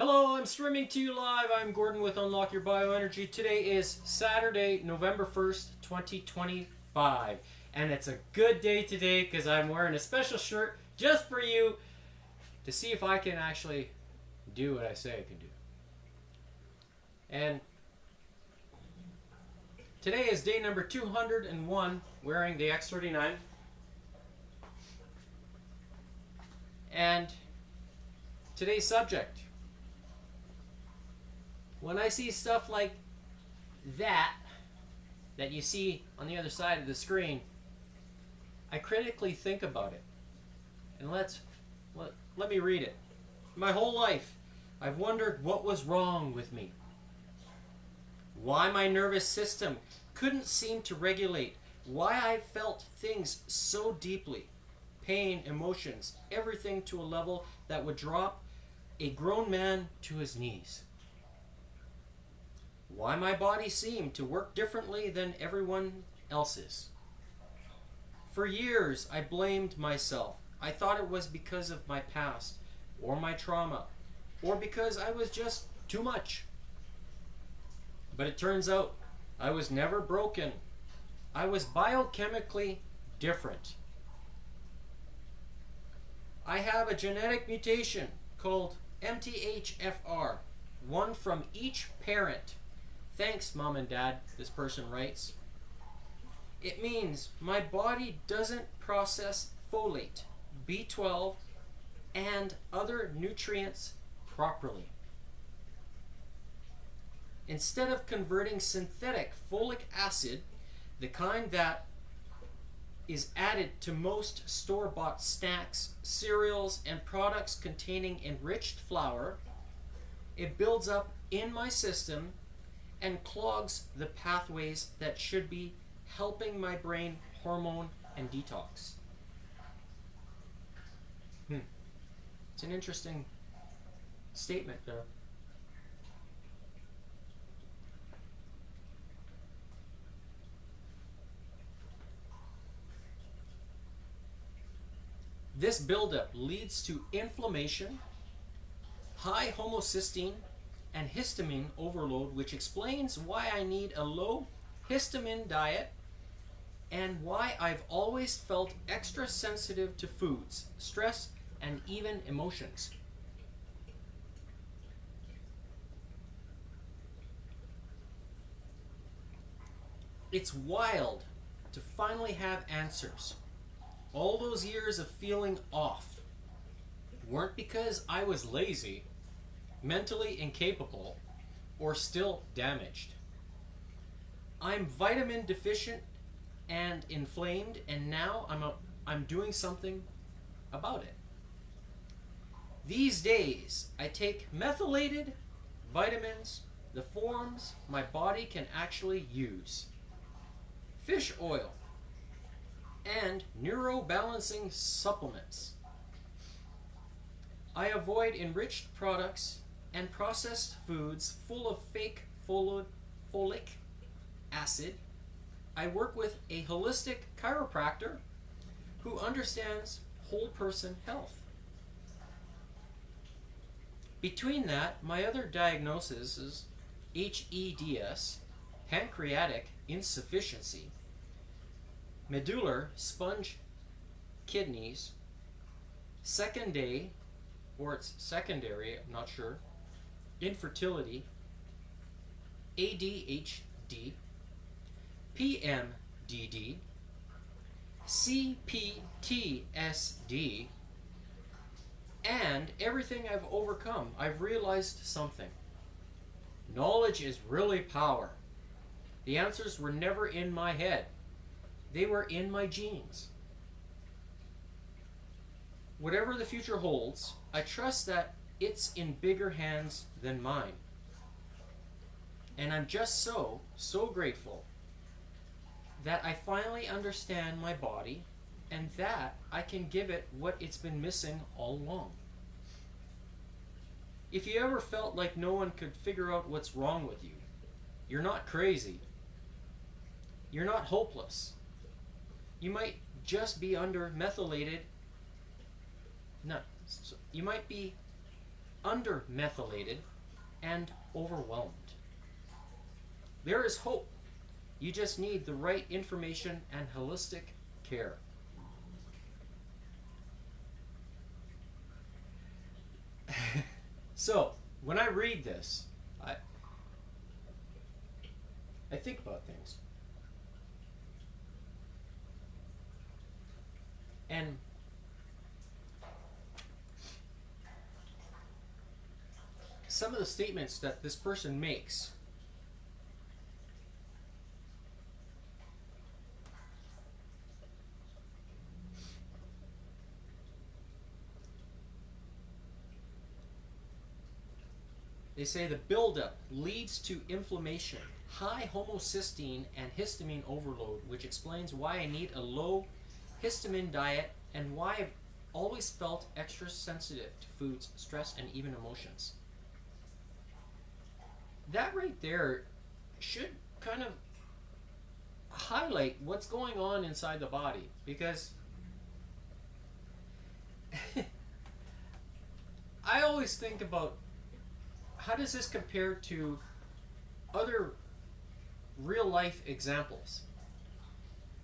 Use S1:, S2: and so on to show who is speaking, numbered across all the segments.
S1: Hello, I'm streaming to you live. I'm Gordon with Unlock Your Bioenergy. Today is Saturday, November 1st, 2025. And it's a good day today because I'm wearing a special shirt just for you to see if I can actually do what I say I can do. And today is day number 201 wearing the X39. And today's subject. When I see stuff like that you see on the other side of the screen, I critically think about it. And let me read it. My whole life, I've wondered what was wrong with me. Why my nervous system couldn't seem to regulate. Why I felt things so deeply. Pain, emotions, everything to a level that would drop a grown man to his knees. Why my body seemed to work differently than everyone else's. For years, I blamed myself. I thought it was because of my past, or my trauma, or because I was just too much. But it turns out, I was never broken. I was biochemically different. I have a genetic mutation called MTHFR, one from each parent. Thanks, Mom and Dad, this person writes. It means my body doesn't process folate, B12, and other nutrients properly. Instead of converting synthetic folic acid, the kind that is added to most store-bought snacks, cereals, and products containing enriched flour, it builds up in my system and clogs the pathways that should be helping my brain hormone and detox. It's an interesting statement there. This buildup leads to inflammation, high homocysteine, and histamine overload, which explains why I need a low histamine diet and why I've always felt extra sensitive to foods, stress, and even emotions. It's wild to finally have answers. All those years of feeling off weren't because I was lazy, mentally incapable, or still damaged. I'm vitamin deficient and inflamed, and now I'm doing something about it. These days, I take methylated vitamins, the forms my body can actually use. Fish oil and neurobalancing supplements. I avoid enriched products and processed foods full of fake folic acid. I work with a holistic chiropractor who understands whole person health. Between that, my other diagnosis is HEDS, pancreatic insufficiency, medullary sponge kidneys, secondary, I'm not sure, infertility, ADHD, PMDD, CPTSD, and everything I've overcome. I've realized something. Knowledge is really power. The answers were never in my head. They were in my genes. Whatever the future holds, I trust that it's in bigger hands than mine. And I'm just so grateful that I finally understand my body and that I can give it what it's been missing all along. If you ever felt like no one could figure out what's wrong with you, you're not crazy. You're not hopeless. You might just be under methylated. No, you might be under-methylated and overwhelmed. There is hope. You just need the right information and holistic care. So, when I read this, I think about things. And some of the statements that this person makes they say the buildup leads to inflammation, high homocysteine and histamine overload, which explains why I need a low histamine diet and why I've always felt extra sensitive to foods, stress, and even emotions. That right there should kind of highlight what's going on inside the body, because I always think about how does this compare to other real life examples.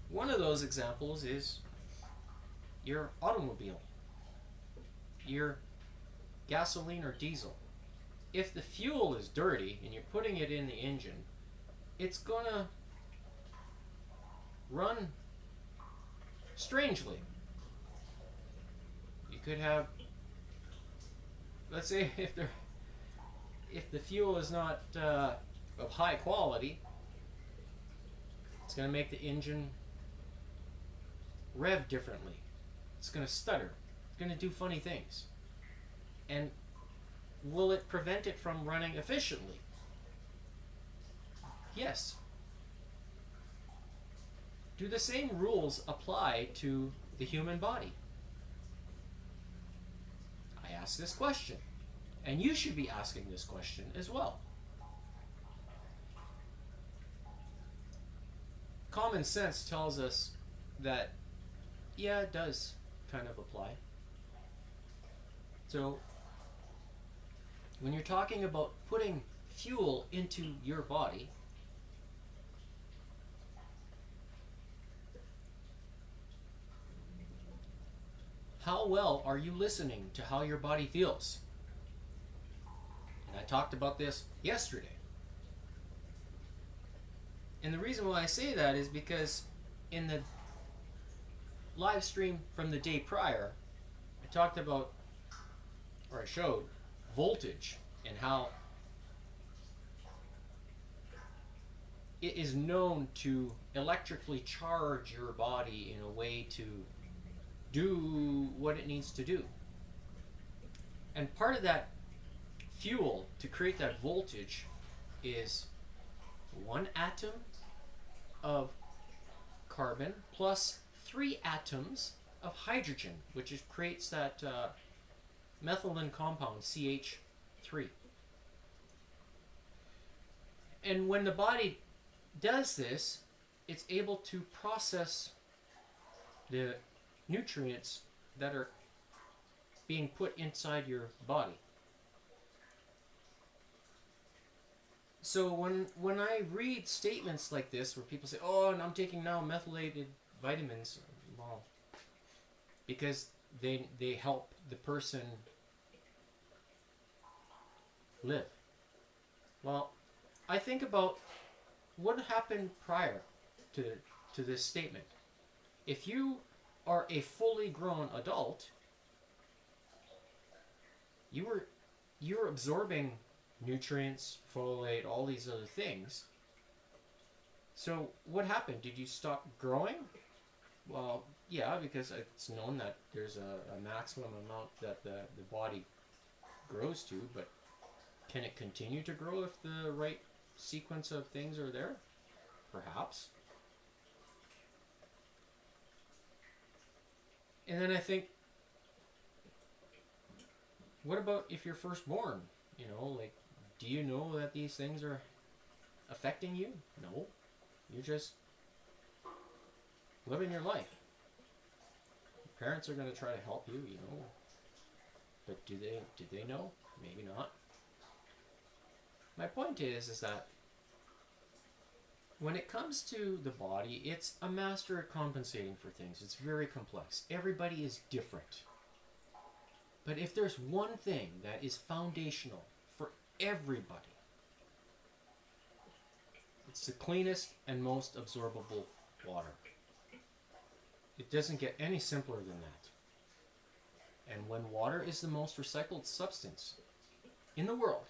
S1: One of those examples is your automobile, your gasoline or diesel. If the fuel is dirty and you're putting it in the engine, it's gonna run strangely. You could have, let's say, if the fuel is not of high quality, it's going to make the engine rev differently. It's going to stutter. It's going to do funny things. And will it prevent it from running efficiently? Yes. Do the same rules apply to the human body? I ask this question. And you should be asking this question as well. Common sense tells us that, yeah, it does kind of apply. So, when you're talking about putting fuel into your body, how well are you listening to how your body feels? And I talked about this yesterday. And the reason why I say that is because in the live stream from the day prior, I talked about, or I showed, voltage and how it is known to electrically charge your body in a way to do what it needs to do. And part of that fuel to create that voltage is one atom of carbon plus 3 atoms of hydrogen, which creates that methylene compound CH3. And when the body does this, it's able to process the nutrients that are being put inside your body. So when I read statements like this where people say, oh, and I'm taking now methylated vitamins, well, because they help the person live. Well, I think about what happened prior to this statement. If you are a fully grown adult, you're absorbing nutrients, folate, all these other things. So what happened? Did you stop growing? Well, yeah, because it's known that there's a maximum amount that the body grows to, but can it continue to grow if the right sequence of things are there? Perhaps. And then I think, what about if you're first born? You know, like, do you know that these things are affecting you? No. You're just living your life. Your parents are going to try to help you, you know. But did they know? maybe not. My point is that when it comes to the body, it's a master at compensating for things. It's very complex. Everybody is different. But if there's one thing that is foundational for everybody, it's the cleanest and most absorbable water. It doesn't get any simpler than that. And when water is the most recycled substance in the world,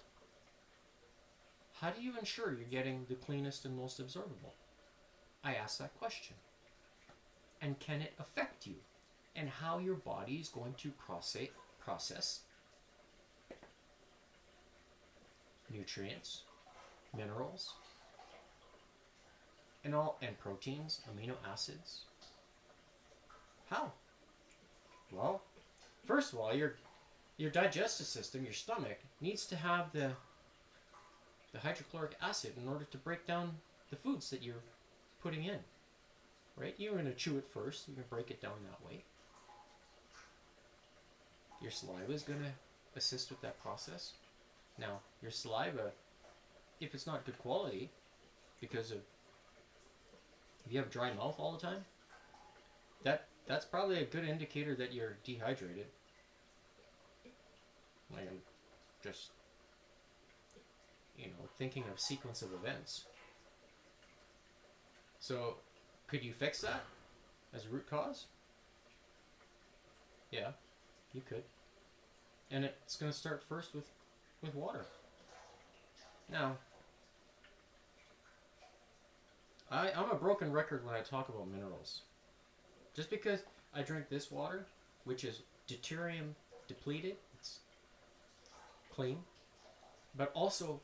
S1: how do you ensure you're getting the cleanest and most absorbable? I ask that question. And can it affect you and how your body is going to process nutrients, minerals, and proteins, amino acids? How? Well, first of all, your digestive system, your stomach, needs to have the hydrochloric acid in order to break down the foods that you're putting in. Right? You're going to chew it first. You're going to break it down that way. Your saliva is going to assist with that process. Now, your saliva, if it's not good quality, because of if you have dry mouth all the time, that's probably a good indicator that you're dehydrated. Like I'm just, thinking of sequence of events. So, could you fix that as a root cause? Yeah, you could. And it's going to start first with water. Now, I'm a broken record when I talk about minerals. Just because I drink this water, which is deuterium depleted, it's clean, but also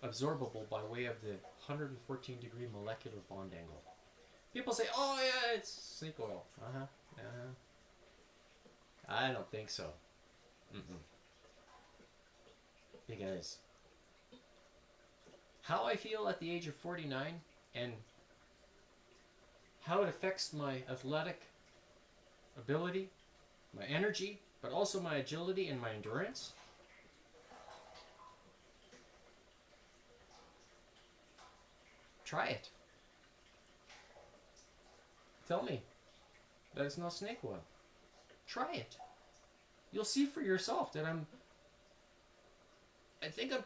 S1: absorbable by way of the 114 degree molecular bond angle. People say, oh yeah, it's snake oil. I don't think so. Because how I feel at the age of 49 and how it affects my athletic ability, my energy, but also my agility and my endurance. Try it. Tell me that it's not snake oil. Try it. You'll see for yourself that I think I'm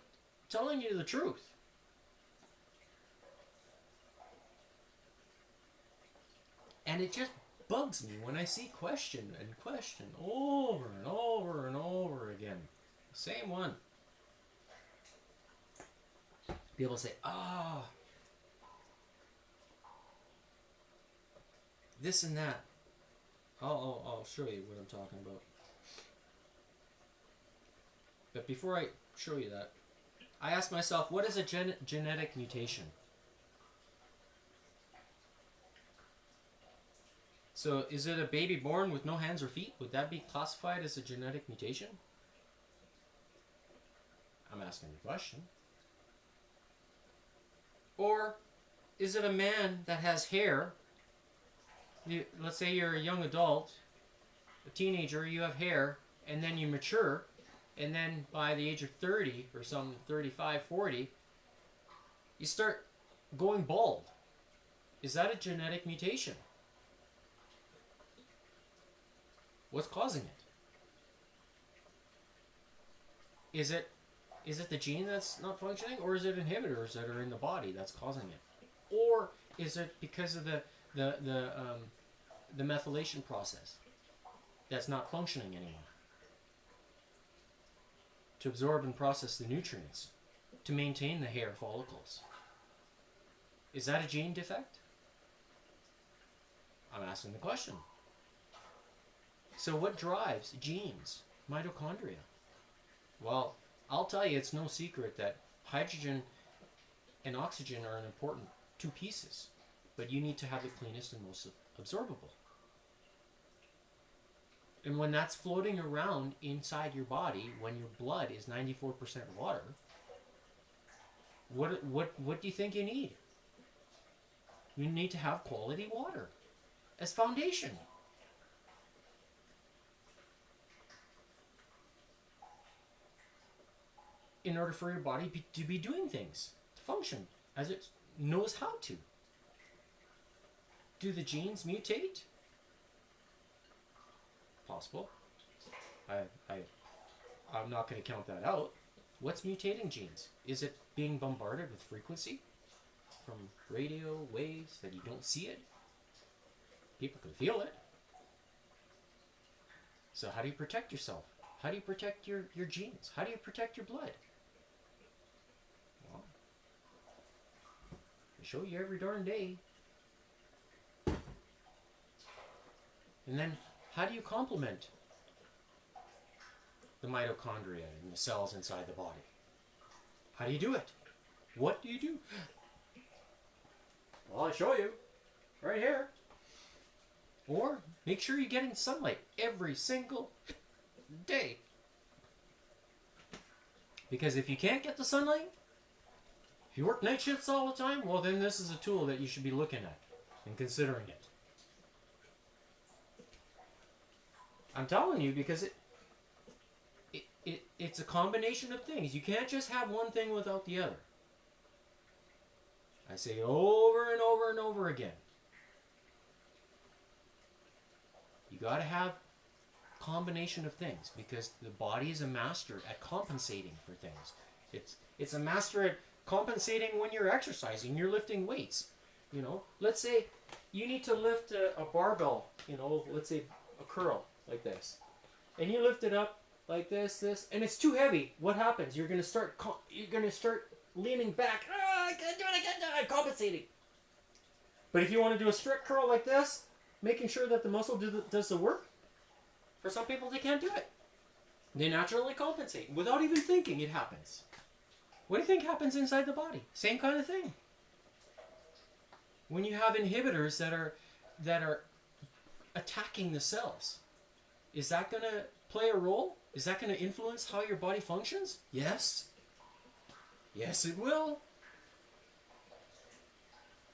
S1: telling you the truth. And it just bugs me when I see question over and over and over again. Same one. People say, this and that. I'll show you what I'm talking about. But before I show you that, I ask myself, what is a genetic mutation? So is it a baby born with no hands or feet? Would that be classified as a genetic mutation? I'm asking the question. Or is it a man that has hair? Let's say you're a young adult, a teenager, you have hair, and then you mature, and then by the age of 30 or something, 35, 40, you start going bald. Is that a genetic mutation? What's causing it? Is it the gene that's not functioning, or is it inhibitors that are in the body that's causing it? Or is it because of the methylation process that's not functioning anymore to absorb and process the nutrients to maintain the hair follicles? Is that a gene defect? I'm asking the question. So what drives genes? Mitochondria. Well, I'll tell you, it's no secret that hydrogen and oxygen are an important two pieces, but you need to have the cleanest and most absorbable. And when that's floating around inside your body, when your blood is 94% water, what do you think you need? You need to have quality water as foundation. in order for your body to be doing things, to function as it knows how to. Do the genes mutate? Possible. I'm not going to count that out. What's mutating genes? Is it being bombarded with frequency from radio waves that you don't see it? People can feel it. So how do you protect yourself? How do you protect your genes? How do you protect your blood? Well, I show you every darn day. And then how do you complement the mitochondria and the cells inside the body? How do you do it? What do you do? Well, I'll show you right here. Or make sure you're getting sunlight every single day. Because if you can't get the sunlight, if you work night shifts all the time, well then this is a tool that you should be looking at and considering it. I'm telling you because it's a combination of things. You can't just have one thing without the other. I say over and over and over again. You got to have a combination of things because the body is a master at compensating for things. It's a master at compensating when you're exercising, you're lifting weights. You know, let's say you need to lift a barbell, you know, let's say a curl like this. And you lift it up like this, and it's too heavy. What happens? You're going to start leaning back. I can't do it, I'm compensating. But if you want to do a strict curl like this, making sure that the muscle does the work, for some people they can't do it. They naturally compensate. Without even thinking, it happens. What do you think happens inside the body? Same kind of thing. When you have inhibitors that are attacking the cells, is that going to play a role? Is that going to influence how your body functions? Yes. Yes, it will.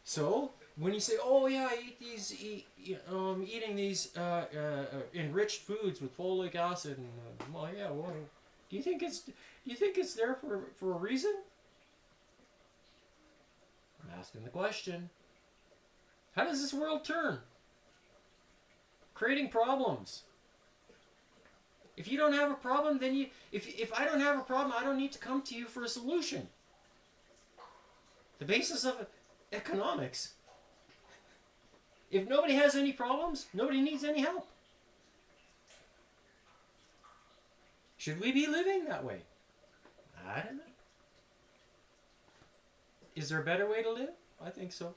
S1: So, when you say, "Oh yeah, I eating these enriched foods with folic acid," and well, yeah, well, do you think it's there for a reason? I'm asking the question. How does this world turn? Creating problems. If you don't have a problem, then if I don't have a problem, I don't need to come to you for a solution. The basis of economics. If nobody has any problems, nobody needs any help. Should we be living that way? I don't know. Is there a better way to live? I think so.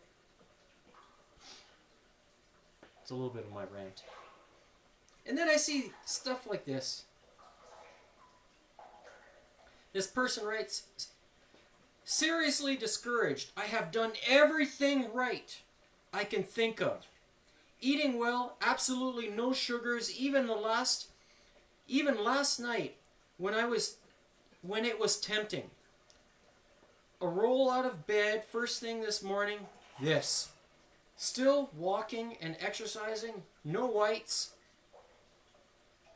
S1: It's a little bit of my rant. And then I see stuff like this. This person writes, "Seriously discouraged. I have done everything right I can think of. Eating well, absolutely no sugars, even last night when it was tempting. A roll out of bed first thing this morning, this. Still walking and exercising, no whites,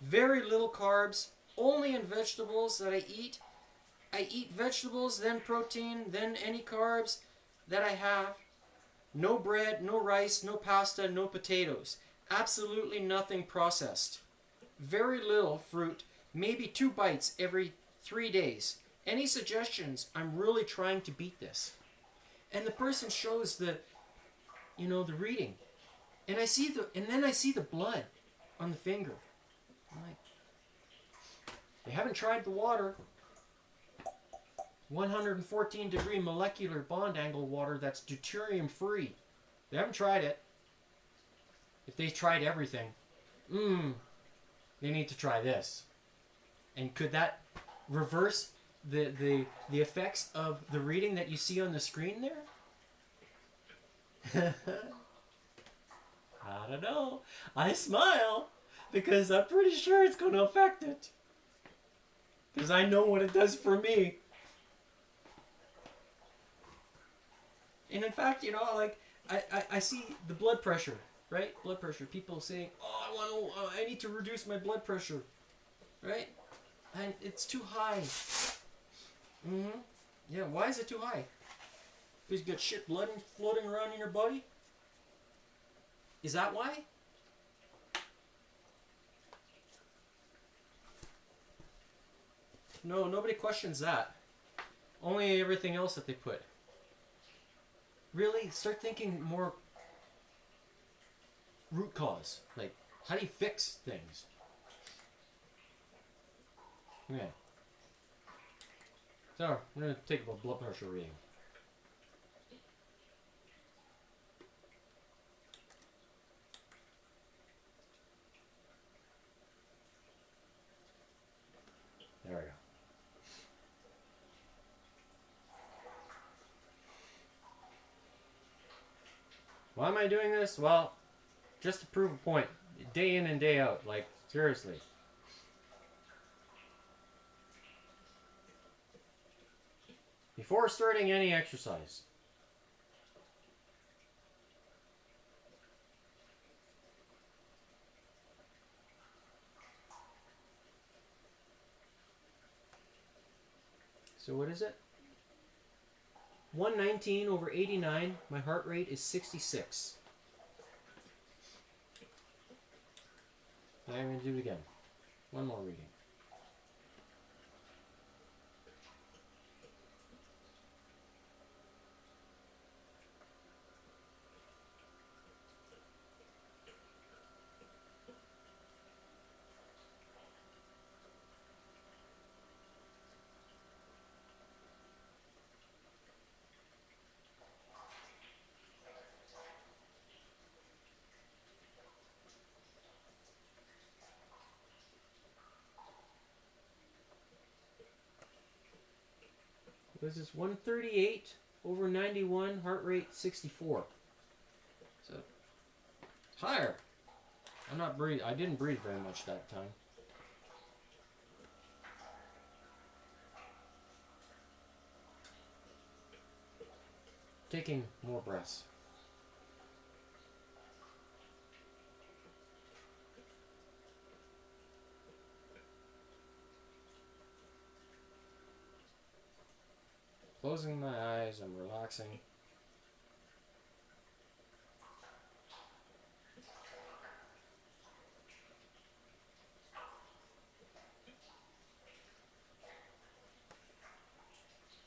S1: very little carbs, only in vegetables that I eat. I eat vegetables, then protein, then any carbs that I have. No bread, no rice, no pasta, no potatoes. Absolutely nothing processed. Very little fruit, maybe 2 bites every 3 days. Any suggestions? I'm really trying to beat this." And the person shows the reading. And then I see the blood on the finger. I'm like, they haven't tried the water. 114 degree molecular bond angle water that's deuterium free. They haven't tried it. If they tried everything, they need to try this. And could that reverse the effects of the reading that you see on the screen there? I don't know. I smile because I'm pretty sure it's going to affect it. Because I know what it does for me. And in fact, I see the blood pressure, right? Blood pressure. People saying, "Oh, I need to reduce my blood pressure," right? And it's too high. Mm-hmm. Yeah, why is it too high? Because you got shit blood floating around in your body? Is that why? No, nobody questions that. Only everything else that they put. Really? Start thinking more root cause. Like, how do you fix things? Okay. So, I'm going to take a blood pressure reading. There we go. Why am I doing this? Well, just to prove a point. Day in and day out. Like, seriously. Before starting any exercise. So what is it? 119 over 89. My heart rate is 66. I'm going to do it again. One more reading. This is 138 over 91, heart rate 64. So, higher. I'm not breathe. I didn't breathe very much that time. Taking more breaths. Closing my eyes, I'm relaxing.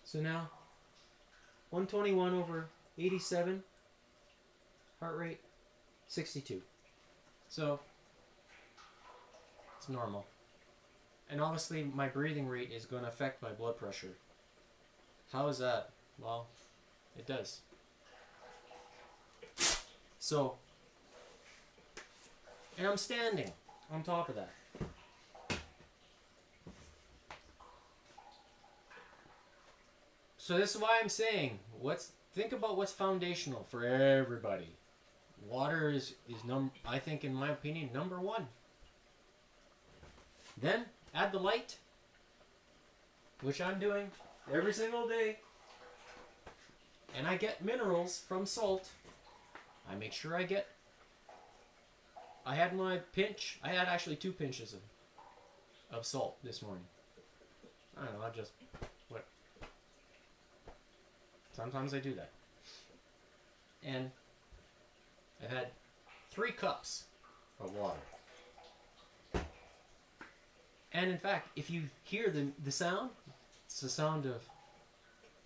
S1: So now, 121 over 87, heart rate 62. So, it's normal. And obviously my breathing rate is going to affect my blood pressure. How is that? Well, it does. So, and I'm standing on top of that. So this is why I'm saying, think about what's foundational for everybody. Water is I think, in my opinion, number one. Then add the light, which I'm doing every single day. And I get minerals from salt. I make sure I had my pinch. I had actually 2 pinches of salt this morning. I don't know, sometimes I do that. And I've had 3 cups of water. And in fact, if you hear the sound, it's the sound of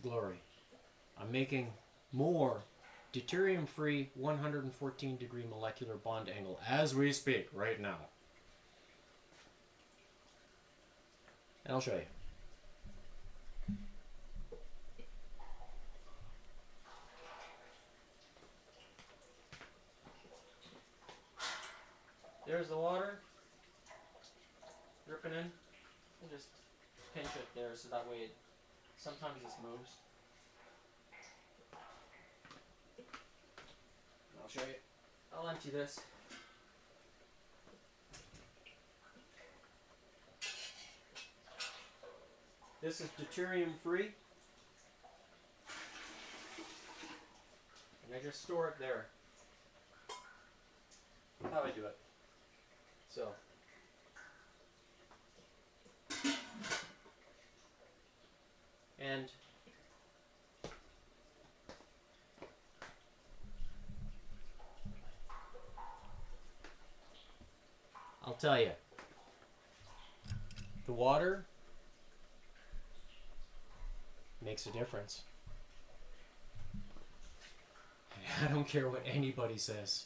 S1: glory. I'm making more deuterium-free 114 degree molecular bond angle as we speak right now. And I'll show you. There's the water dripping in. We'll just pinch it there so that way sometimes this moves. I'll show you. I'll empty this. This is deuterium free. And I just store it there. How I do it. So, And I'll tell you, the water makes a difference. I don't care what anybody says.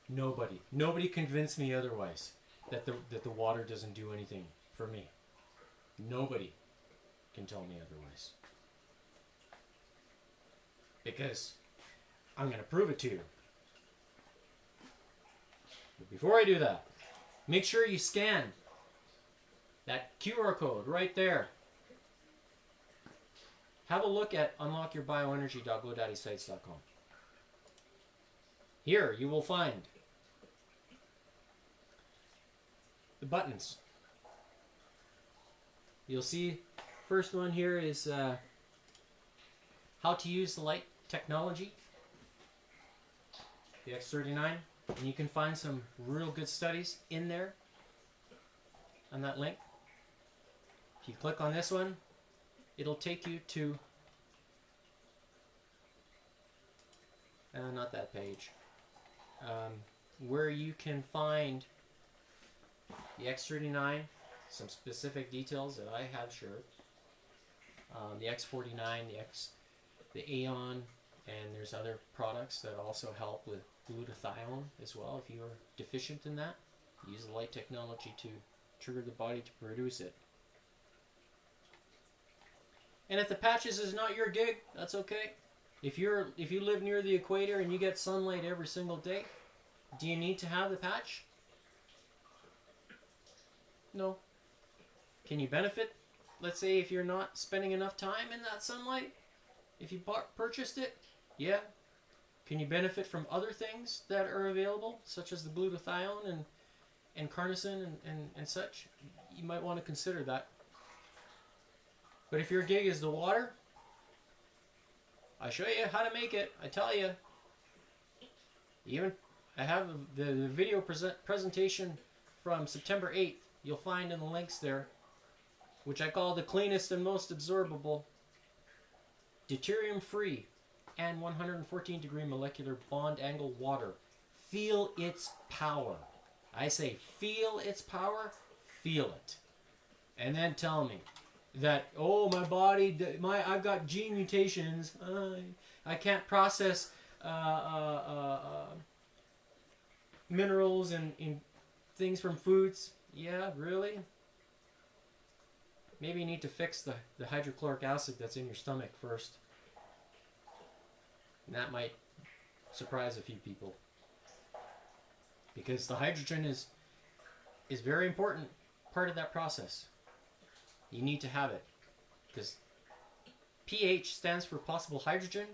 S1: Nobody convinced me otherwise that the water doesn't do anything for me. Nobody can tell me otherwise. Because I'm going to prove it to you. But before I do that, make sure you scan that QR code right there. Have a look at unlockyourbioenergy.godaddysites.com. Here you will find the buttons. You'll see first one here is how to use the light technology, the X39, and you can find some real good studies in there on that link. If you click on this one, it'll take you to not that page, where you can find the X39, some specific details that I have shared, the X49, the Aeon, and there's other products that also help with glutathione as well. If you're deficient in that, use the light technology to trigger the body to produce it. And if the patches is not your gig, that's okay. If you live near the equator and you get sunlight every single day, do you need to have the patch? No. Can you benefit? Let's say if you're not spending enough time in that sunlight, if you purchased it, yeah. Can you benefit from other things that are available, such as the glutathione and carnosine and such? You might want to consider that. But if your gig is the water, I show you how to make it. I tell you. Even I have the video presentation from September 8th. You'll find in the links there, which I call the cleanest and most absorbable, deuterium-free, and 114-degree molecular bond angle water. Feel its power. I say feel its power. Feel it. And then tell me that, oh, my body, I've got gene mutations. I can't process minerals and things from foods. Yeah, really? Maybe you need to fix the hydrochloric acid that's in your stomach first. And that might surprise a few people. Because the hydrogen is very important part of that process. You need to have it. Because pH stands for possible hydrogen.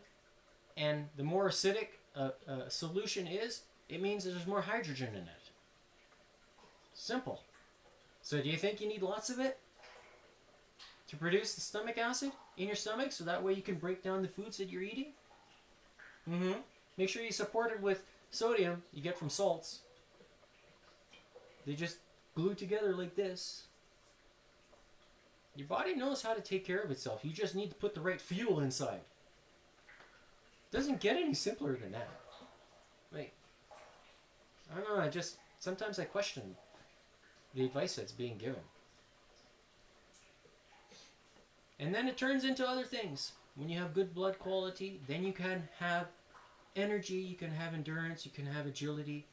S1: And the more acidic a solution is, it means there's more hydrogen in it. Simple. So do you think you need lots of it to produce the stomach acid in your stomach so that way you can break down the foods that you're eating? Make sure you support it with sodium you get from salts. They just glue together like this. Your body knows how to take care of itself. You just need to put the right fuel inside. It doesn't get any simpler than that. Like, I don't know, sometimes I question the advice that's being given. And then it turns into other things. When you have good blood quality, then you can have energy, you can have endurance, you can have agility.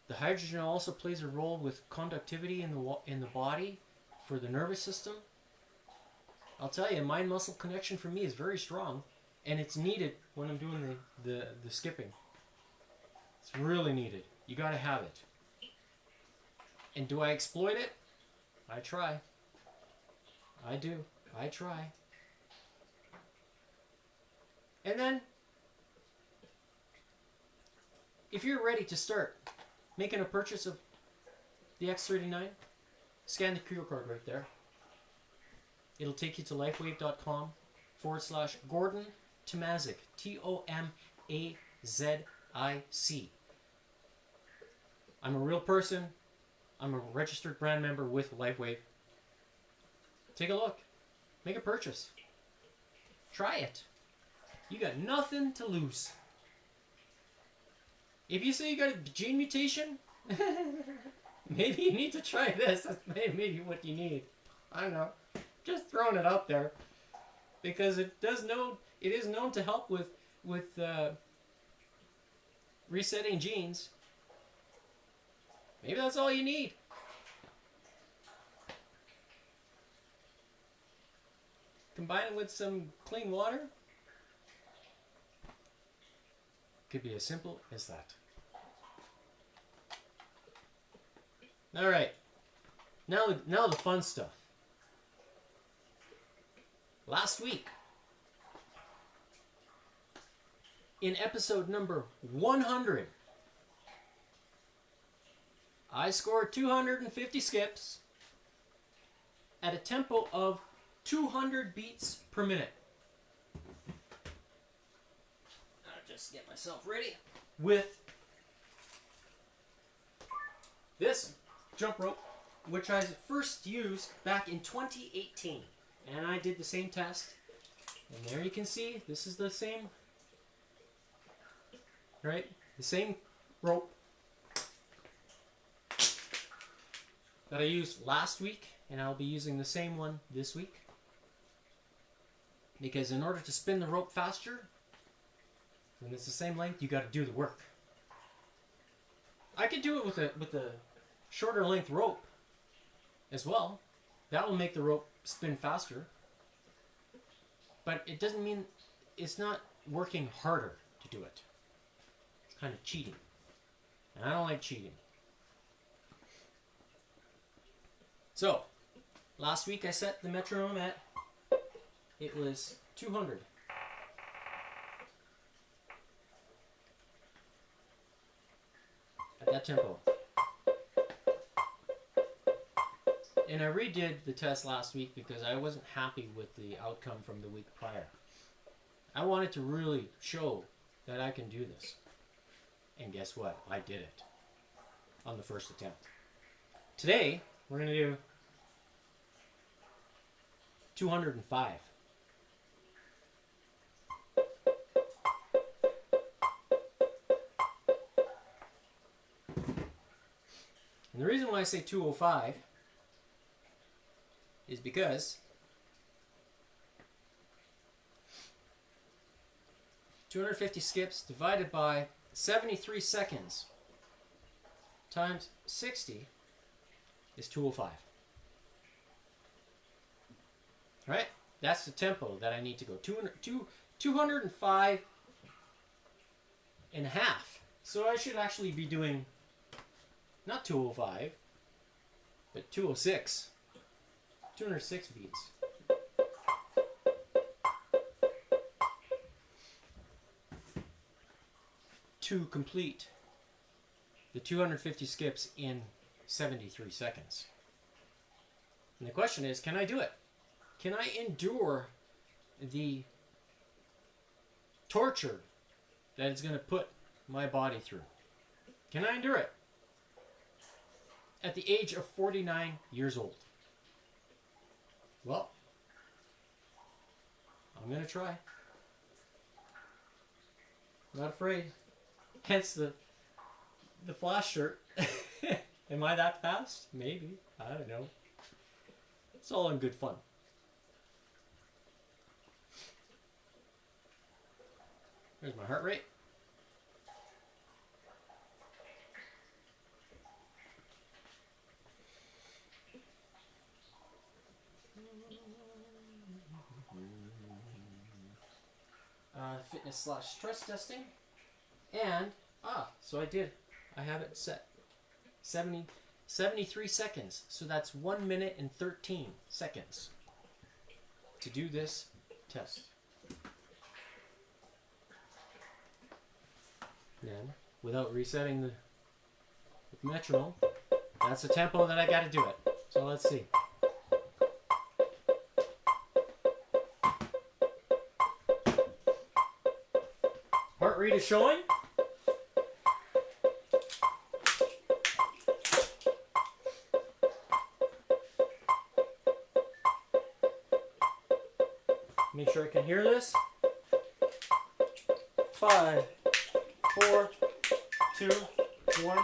S1: The hydrogen also plays a role with conductivity in the body for the nervous system. I'll tell you, mind-muscle connection for me is very strong, and it's needed when I'm doing the skipping. It's really needed. You got to have it. And do I exploit it? I try. I do. I try. And then, if you're ready to start making a purchase of the X39, scan the QR code right there. It'll take you to lifewave.com/Gordon Tomazic. Tomazic. I'm a real person. I'm a registered brand member with LifeWave. Take a look. Make a purchase. Try it. You got nothing to lose. If you say you got a gene mutation, maybe you need to try this. That's maybe what you need. I don't know. Just throwing it out there. Because it is known to help with resetting genes. Maybe that's all you need. Combine it with some clean water. Could be as simple as that. All right. Now the fun stuff. Last week, in episode number 100, I scored 250 skips at a tempo of 200 beats per minute. I'll just get myself ready with this jump rope, which I first used back in 2018. And I did the same test. And there you can see, this is the same, right? The same rope that I used last week, and I'll be using the same one this week. Because in order to spin the rope faster, when it's the same length, you got to do the work. I could do it with a shorter length rope as well. That will make the rope spin faster. But it doesn't mean it's not working harder to do it. It's kind of cheating. And I don't like cheating. So, last week I set the metronome at, it was 200. At that tempo. And I redid the test last week because I wasn't happy with the outcome from the week prior. I wanted to really show that I can do this. And guess what? I did it on the first attempt. Today, we're going to do 205. And the reason why I say 205 is because 250 skips divided by 73 seconds times 60 is 205. Right? That's the tempo that I need to go. 205 and a half. So I should actually be doing not 205, but 206. 206 beats. To complete the 250 skips in 73 seconds. And the question is, can I do it? Can I endure the torture that it's going to put my body through? Can I endure it? At the age of 49 years old. Well, I'm going to try. I'm not afraid. Hence the flash shirt. Am I that fast? Maybe. I don't know. It's all in good fun. Here's my heart rate. Fitness/stress testing. And, so I did. I have it set. 73 seconds. So that's 1 minute and 13 seconds to do this test. Then, without resetting the metronome, that's the tempo that I got to do it. So let's see. Heart rate is showing. Make sure I can hear this. 5, 4, 2, 1.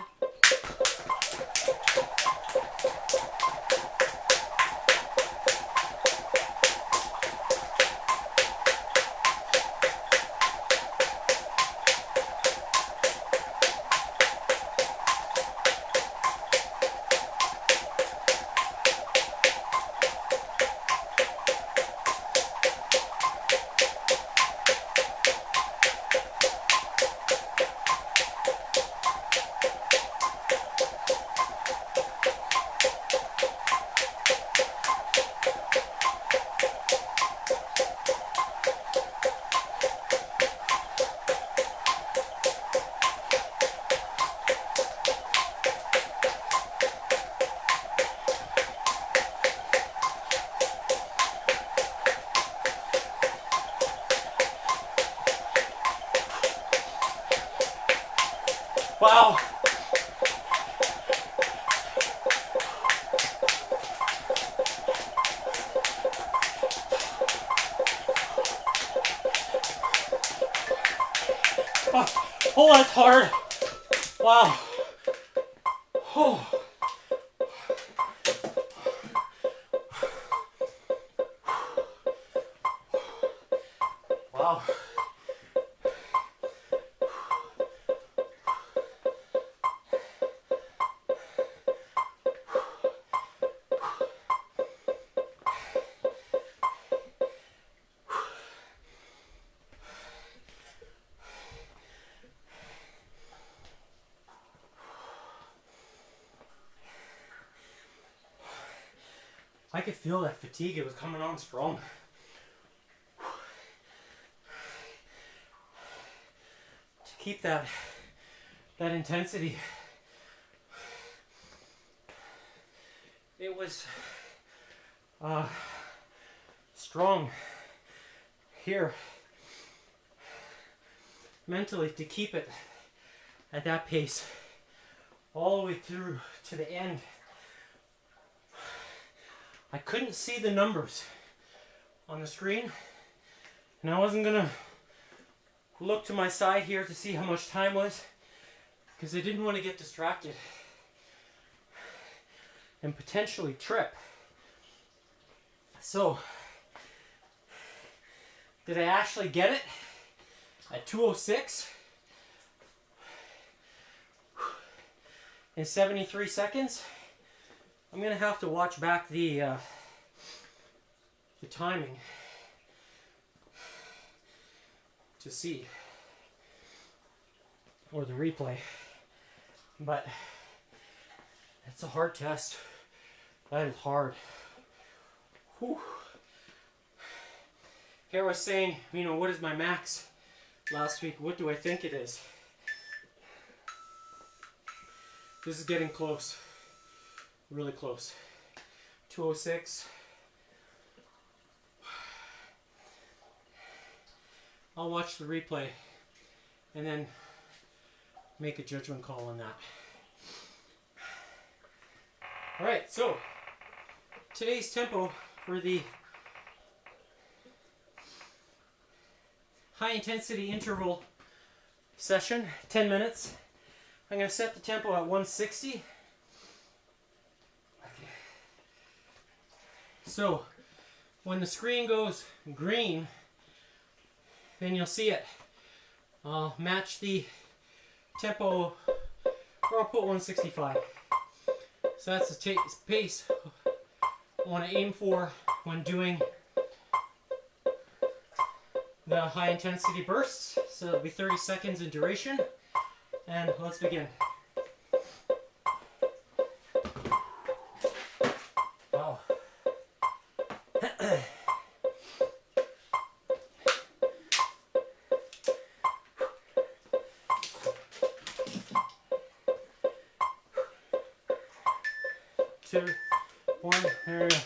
S1: Wow. Oh, that's hard. Wow. Oh. Wow. I could feel that fatigue. It was coming on strong. To keep that intensity, it was strong here mentally to keep it at that pace all the way through to the end. I couldn't see the numbers on the screen, and I wasn't gonna look to my side here to see how much time was, because I didn't want to get distracted and potentially trip. So, did I actually get it at 2:06 in 73 seconds? I'm gonna have to watch back the timing to see, or the replay. But it's a hard test. That is hard. Whew. Here I was saying, what is my max last week? What do I think it is? This is getting close. Really close. 2:06. I'll watch the replay and then make a judgment call on that. Alright, so today's tempo for the high intensity interval session, 10 minutes. I'm going to set the tempo at 160. So, when the screen goes green, then you'll see it. I'll match the tempo, or I'll put 165. So that's the pace I want to aim for when doing the high intensity bursts. So it'll be 30 seconds in duration. And let's begin. Wow. Two, one, there we go.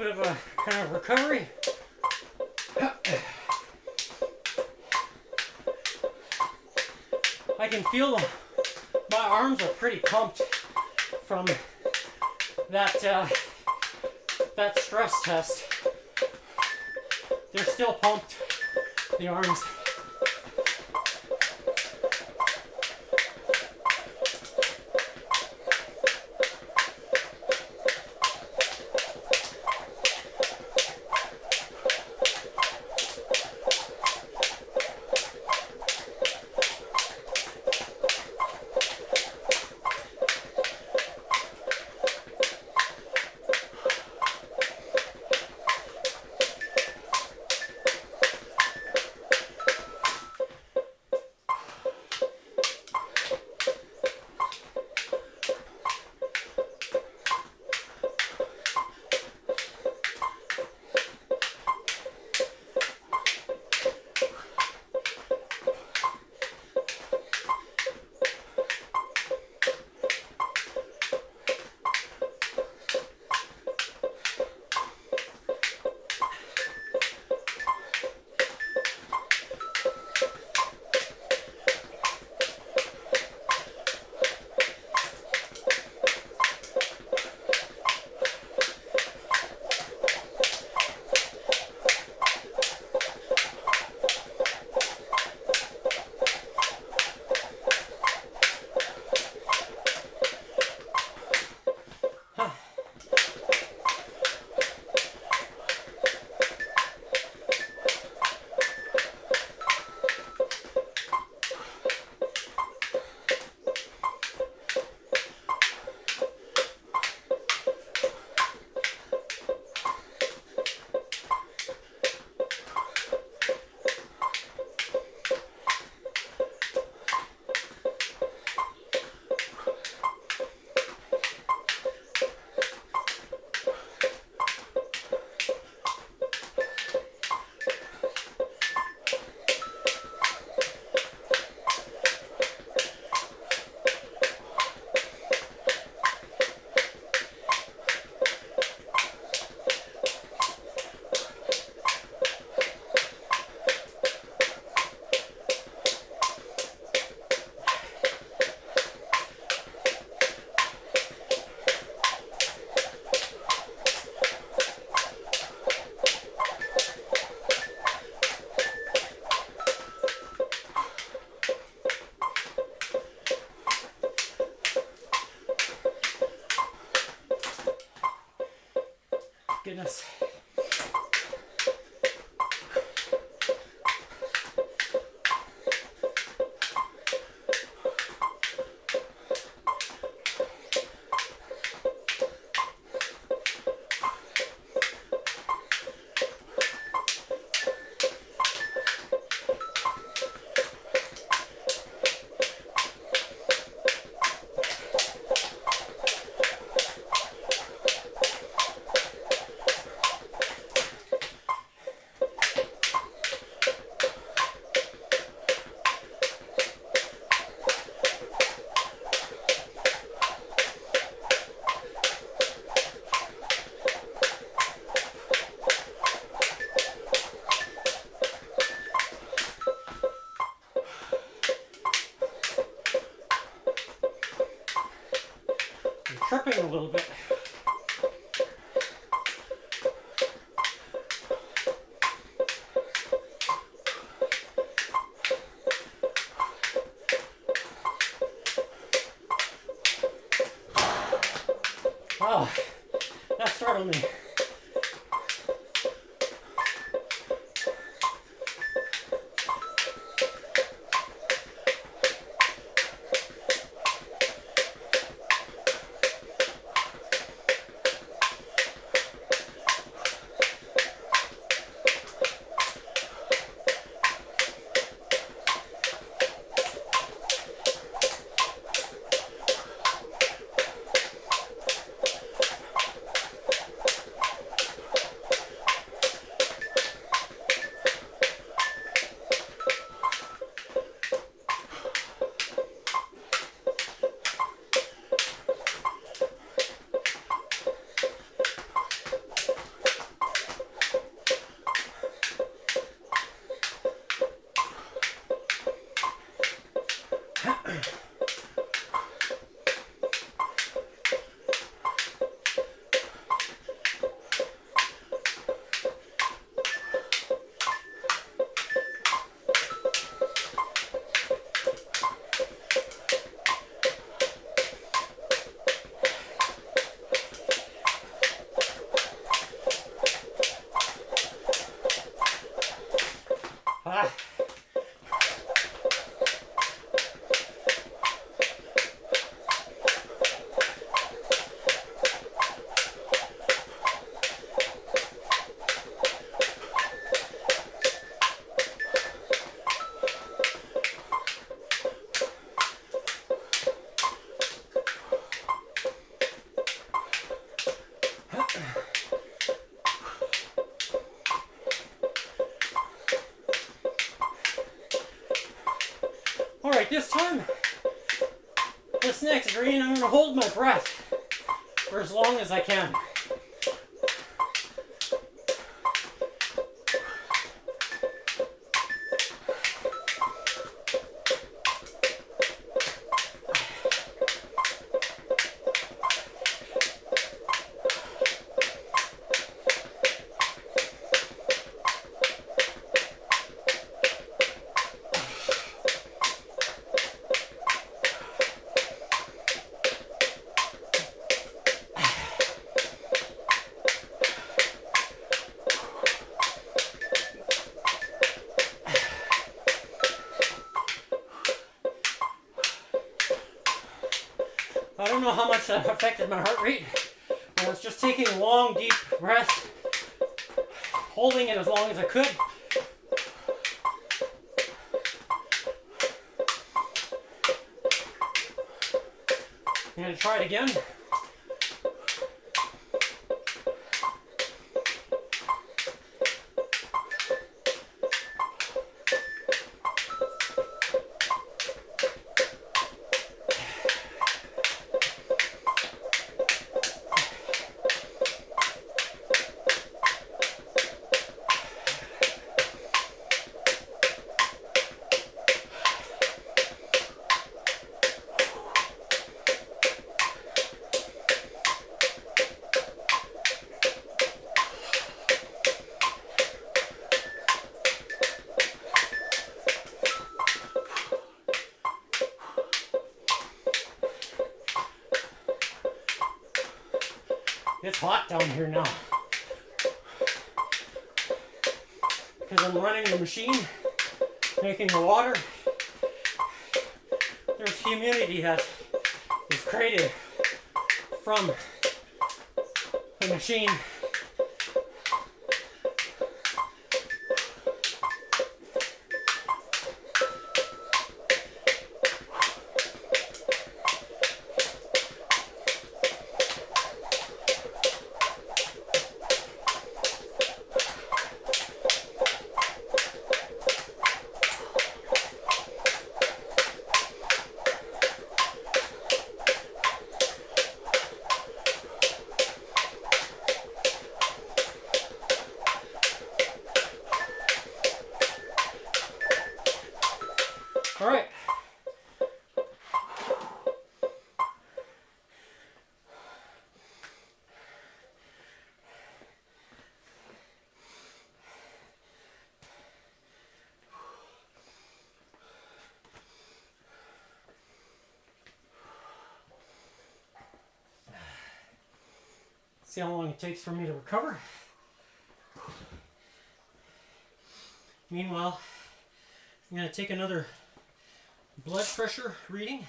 S1: bit of a kind of recovery. I can feel them. My arms are pretty pumped from that that stress test. They're still pumped, the arms. Goodness. Tripping a little bit. Oh, that startled me. Alright, this time, this next green, I'm going to hold my breath for as long as I can. I don't know how much that affected my heart rate. I was just taking long, deep breaths, holding it as long as I could. I'm going to try it again. It's hot down here now because I'm running the machine, making the water. There's humidity that is created from the machine. All right. See how long it takes for me to recover. Meanwhile, I'm going to take another blood pressure reading.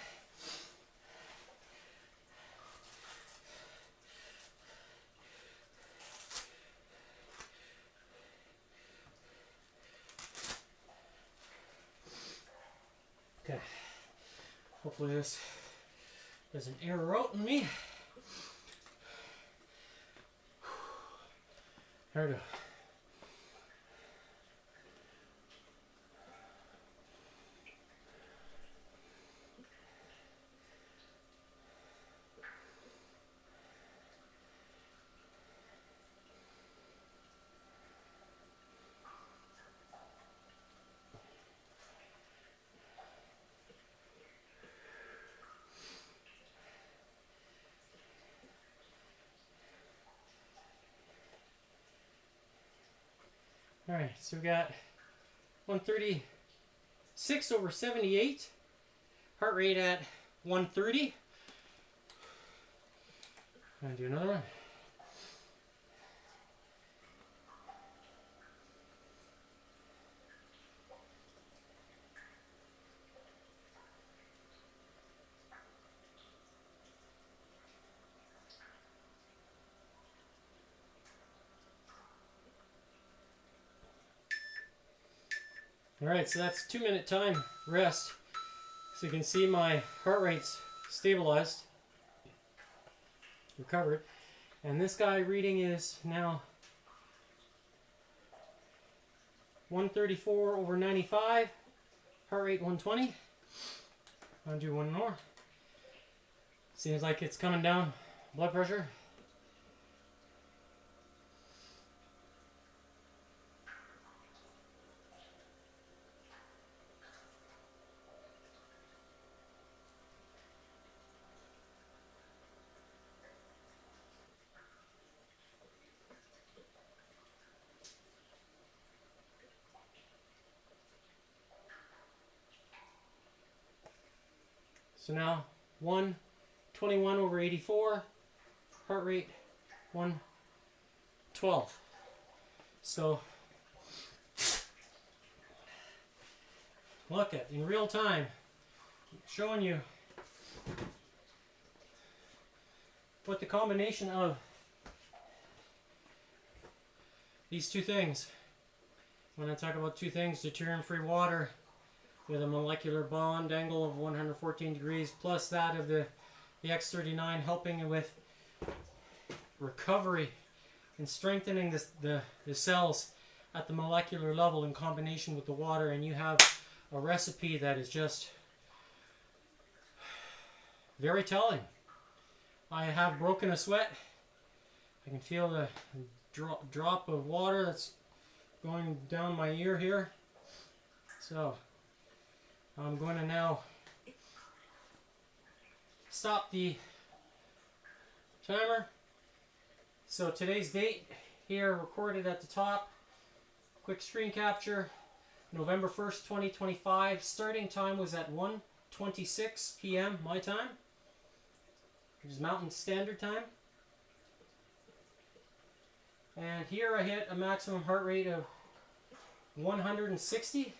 S1: Okay. Hopefully this doesn't error out in me. There we go. Alright, so we got 136 over 78. Heart rate at 130. And do another one. Alright, so that's 2-minute time rest. So you can see my heart rate's stabilized, recovered. And this guy reading is now 134 over 95, heart rate 120. I'll do one more. Seems like it's coming down, blood pressure. So now 121 over 84, heart rate 112. So look at in real time, showing you what the combination of these two things, when I talk about two things, deuterium-free water with a molecular bond angle of 114 degrees, plus that of the X39 helping with recovery and strengthening the cells at the molecular level in combination with the water, and you have a recipe that is just very telling. I have broken a sweat. I can feel the drop of water that's going down my ear here. So I'm going to now stop the timer. So today's date here recorded at the top. Quick screen capture. November 1st, 2025. Starting time was at 1:26 p.m. my time, which is Mountain Standard Time. And here I hit a maximum heart rate of 160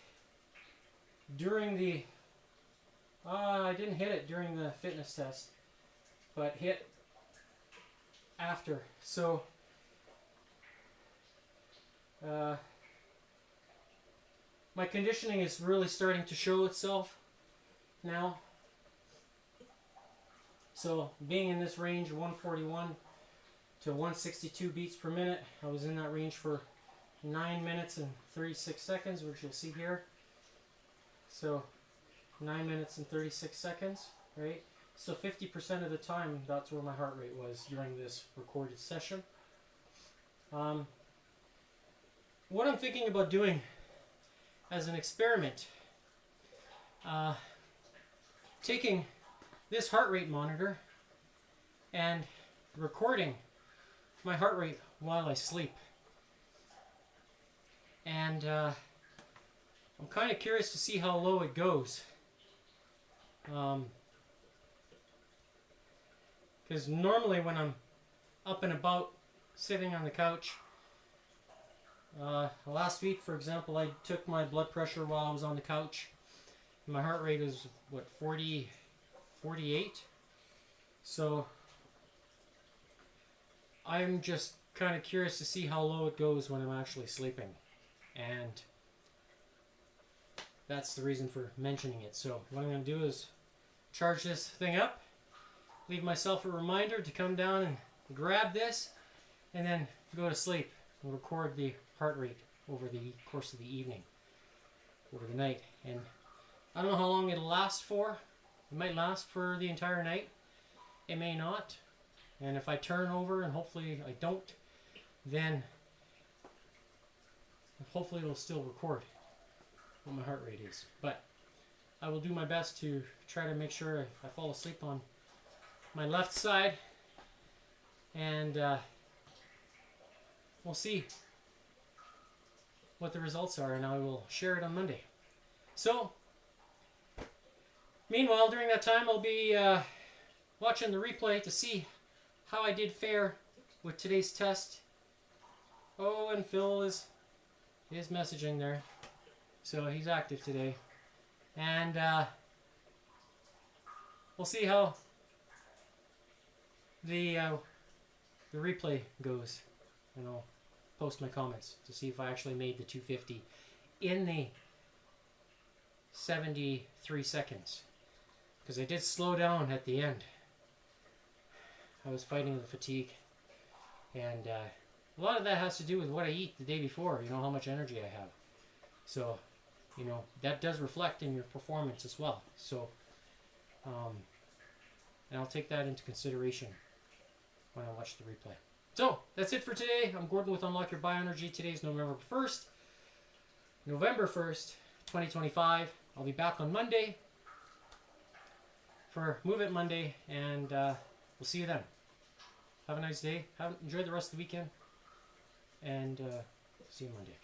S1: during the, I didn't hit it during the fitness test, but hit after. So my conditioning is really starting to show itself now. So being in this range of 141 to 162 beats per minute, I was in that range for 9 minutes and 36 seconds, which you'll see here. So 9 minutes and 36 seconds, right? So 50% of the time, that's where my heart rate was during this recorded session. What I'm thinking about doing as an experiment, taking this heart rate monitor and recording my heart rate while I sleep. And I'm kind of curious to see how low it goes. Because normally when I'm up and about sitting on the couch, last week for example, I took my blood pressure while I was on the couch. My heart rate was what, 40, 48? So I'm just kind of curious to see how low it goes when I'm actually sleeping. And that's the reason for mentioning it. So what I'm going to do is charge this thing up, leave myself a reminder to come down and grab this, and then go to sleep and record the heart rate over the course of the evening, over the night. And I don't know how long it'll last for. It might last for the entire night. It may not. And if I turn over, and hopefully I don't, then hopefully it'll still record what my heart rate is. But I will do my best to try to make sure I fall asleep on my left side, and we'll see what the results are, and I will share it on Monday. So, meanwhile, during that time, I'll be watching the replay to see how I did fare with today's test. Oh, and Phil is messaging there, so he's active today, and we'll see how the replay goes, and I'll post my comments to see if I actually made the 250 in the 73 seconds, because I did slow down at the end. I was fighting the fatigue, and a lot of that has to do with what I eat the day before, you know, how much energy I have. So, you know, that does reflect in your performance as well. So, and I'll take that into consideration when I watch the replay. So, that's it for today. I'm Gordon with Unlock Your Bioenergy. Today's November 1st. November 1st, 2025. I'll be back on Monday for Move It Monday, and we'll see you then. Have a nice day. Enjoy the rest of the weekend, and see you Monday.